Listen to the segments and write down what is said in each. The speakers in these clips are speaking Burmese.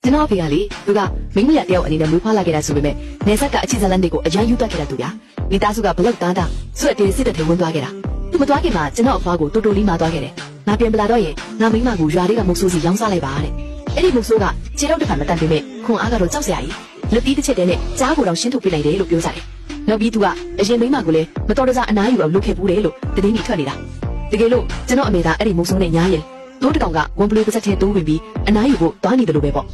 ကျွန်တော်ဖေကလေသူကမိမရတယောက်အနေနဲ့မွေးဖွားလာခဲ့တာဆိုပေမဲ့နေဆက်ကအချစ်ဇလန်းတွေကိုအရန်ယူတတ်ခဲ့တာသူဗျာမိသားစုကဘလောက်တားတာဆွတ်တင်စစ်တဲ့ထဲဝင်သွားခဲ့တာသူမသွားခင်မှာကျွန်တော်အဖွားကိုတူတူလေးမှာသွားခဲ့တယ်ငါပြန်ပလာတော့ရင်ငါမိမကိုရွာလေးကမုတ်ဆိုးစီရောင်းစားလိုက်ပါတဲ့အဲ့ဒီမုတ်ဆိုးကခြေတော့တစ်ခါမတန်ပေမဲ့ခွန်အားကတော့ကြောက်စရာကြီးလက်သီးတစ်ချက်တည်းနဲ့ကြားကိုတော့ရှင်းထုတ်ပြလိုက်တယ်လို့ပြောကြတယ်နောက်ပြီးသူကအရင်မိမကိုလည်းမတော်တဆအနားယူအောင်လုပ်ခဲ့ဘူးတယ်လို့တတိယထွက်နေတာတကယ်လို့ကျွန်တော်အမေကအဲ့ဒီမုတ်ဆိုးနဲ့ညားရင်တိုးတကောင်ကဝန်ပလူပါစက်ထဲတိုးဝင်ပြီးအနားယူဖို့သွားနေတယ်လို့ပဲပေါ့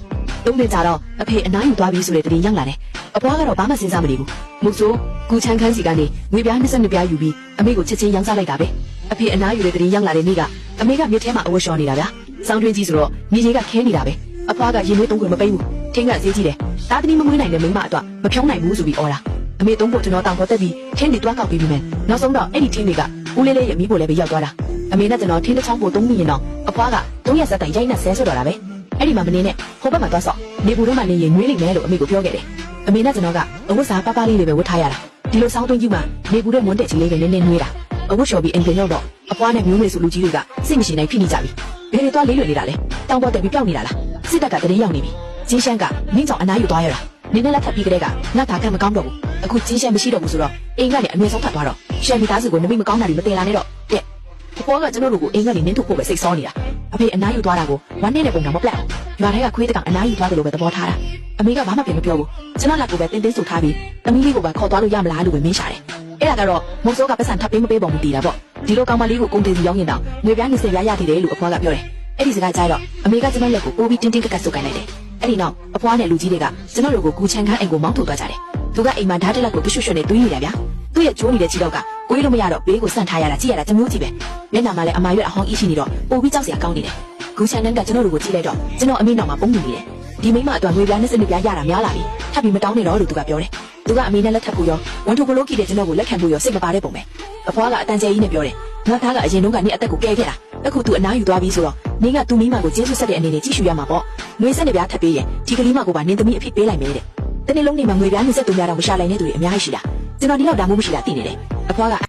သုံးနှစ်ကြာတော့အဖေအနားယူသွားပြီဆိုတဲ့တတိယရောက်လာတယ်အဖွားကတော့ဘာမှစဉ်းစားမနေဘူးမုတ်ဆိုးကူချမ်းခန်းစီကနေငွေပြား22ပြားယူပြီးအမေကိုချက်ချင်းရောင်းစားလိုက်တာပဲအဖေအနားယူတဲ့တတိယရောက်လာတဲ့နေ့ကအမေကမြစ်ထဲမှာအဝတ်လျှော်နေတာဗျာစောင်းတွင်းကြီးဆိုတော့မြေကြီးကခဲနေတာပဲအဖွားကရင်သွေးသုံးခွေမပိတ်ဘူးထင်းကဈေးကြီးတယ်တားသမီးမမွေးနိုင်တဲ့မိမအတွက်မဖြောင်းနိုင်ဘူးဆိုပြီးအော်တာအမေသုံးဖို့ကျွန်တော်တောင်ပေါ်တက်ပြီးထင်းတွေတွားကောက်ပြီးပြီမယ်နောက်ဆုံးတော့အဲ့ဒီထင်းတွေကဦးလေးလေးရဲ့မိဖို့လည်းပဲရောက်သွားတာအမေနဲ့ကျွန်တော်ထင်းတစ်ချောင်းပို့သုံးမိရင်တော့အဖွားက3ရက်ဆက်တိုင်ရိုက်နှက်ဆဲဆွတ်တော့တာပဲအဲ့ဒီမှာမနေနဲ့ဟိုဘက်မှာသွားဆော့နေဘူးတော့မှနေရင်နှွေးလိမ့်မယ်လို့အမေကိုပြောခဲ့တယ်အမေနဲ့ကျွန်တော်ကအဝတ်စားပါးပါးလေးတွေပဲဝတ်ထားရတာဒီလိုစောင်းသွင်းကြီးမှာနေဘူးတဲ့မွန်းတက်ကြီးလေးပဲနည်းနည်းနှွေးတာအဝတ်လျှော်ပြီးအိမ်ပြန်ရောက်တော့အဖွားနဲ့မျိုးမေစုလူကြီးတွေကစိတ်မရှိနိုင်ဖြစ်နေကြပြီဘယ်တွေသွားလေးလွယ်နေတာလဲတောင်ပေါ်တက်ပြီးပြောက်နေတာလားစစ်တပ်ကတရင်ရောက်နေပြီချင်းရှမ်းကမင်းကြောင့်အနားယူသွားရတာနင်းနဲ့လက်ထပ်ပြီးကလေးကငါသားကမကောင်းတော့ဘူးအခုချင်းရှမ်းမရှိတော့ဘူးဆိုတော့အိမ်ကနေအမြဲဆုံးဖတ်သွားတော့ရှမ်းမိသားစုကိုနမိမကောင်းတာတွေမတင်လာနဲ့တော့တဲ့အပေါ်ကကျွန်တော်တို့ကိုအိမ်ကနေနင်းထုတ်ဖို့ပဲစိတ်ဆောနေတာအဖေအနားယူသွားတာကိုဝမ်းနေတဲ့ပုံတော့မပြတ်ရွာထဲကခွေးတကောင်အနားယူသွားတယ်လို့ပဲသဘောထားတာအမေကဘာမှပြန်မပြောဘူးကျွန်တော်လက်ကိုပဲတင်းတင်းဆိုထားပြီးသမီးလေးကိုပဲခေါ်သွားလို့ရမလားလို့ပဲမင်းရှာတယ်အဲ့ဒါကတော့မုံစိုးကပတ်စံထပ်ပေးမပေးပုံမတည်တာပေါ့ဒီလိုကောင်မလေးကိုကုန်တယ်စီရောက်ရင်တော့ငွေပြား20ပြားရသေးတယ်လို့အဖွားကပြောတယ်အဲ့ဒီစကားကြားတော့အမေကကျွန်တော်လက်ကိုပိုးပြီးတင်းတင်းကက်ကဆုပ်ကိုင်းလိုက်တယ်အဲ့ဒီနောက်အဖွားနဲ့လူကြီးတွေကကျွန်တော်တို့ကိုကူချန်ခန်းအိမ်ကိုမောင်းထုတ်သွားကြတယ်သူကအိမ်မှာဓာတ်တက်လက်ကိုတွှွှွှနဲ့သွေးနေတာဗျာသူ့ရဲ့ကျိုးနေတဲ့ခြေတော့ကကိုယ်လို့မရတော့ဘေးကိုဆန့်ထားရတာကြည့်ရတာတမျိုးကြီးပဲမျက်နှာမှာလည်းအမာရွက်အဟောင်းအီးရှိနေတော့ပိုပြီးကြောက်စရာကောင်းနေတယ်ကူချန်နန်းကကျွန်တော်တို့ကိုကြည့်လိုက်တော့ကျွန်တော်အမေနောက်မှာပုံနေတယ်ဒီမိမအတွက်ငွေပြား20ပြားရတာများလာပြီထပ်ပြီးမတောင်းနဲ့တော့လို့သူကပြောတယ်သူကအမေနဲ့လက်ထပ်ဖို့ရောဝန်ထိုကလိုကီတဲ့ကျွန်တော်ကိုလက်ခံဖို့ရောစိတ်မပါတဲ့ပုံပဲအဖွားကအတန်ကျဲကြီးနဲ့ပြောတယ်ငါသားကအရင်တုန်းကနေ့အသက်ကိုကဲခဲ့တာအခုသူအနားယူသွားပြီဆိုတော့နင်းကသူ့မိမကိုကျေးဇူးဆက်တဲ့အနေနဲ့ကြည့်ရှုရမှာပေါ့ငွေဆက်နေပြားထပ်ပေးရင်ဒီကလေးမကိုပါနင်းသမီးအဖြစ်ပေးလိုက်မယ်တဲ့တနေ့လုံးနေမှာငွေပြား23ပြားတော့မရှာနိုင်တဲ့သူတွေအများကြီးရှိတာကျွန်တော်ဒီလောက်ဒါမှမရှိတာသိနေတယ်အဖွားက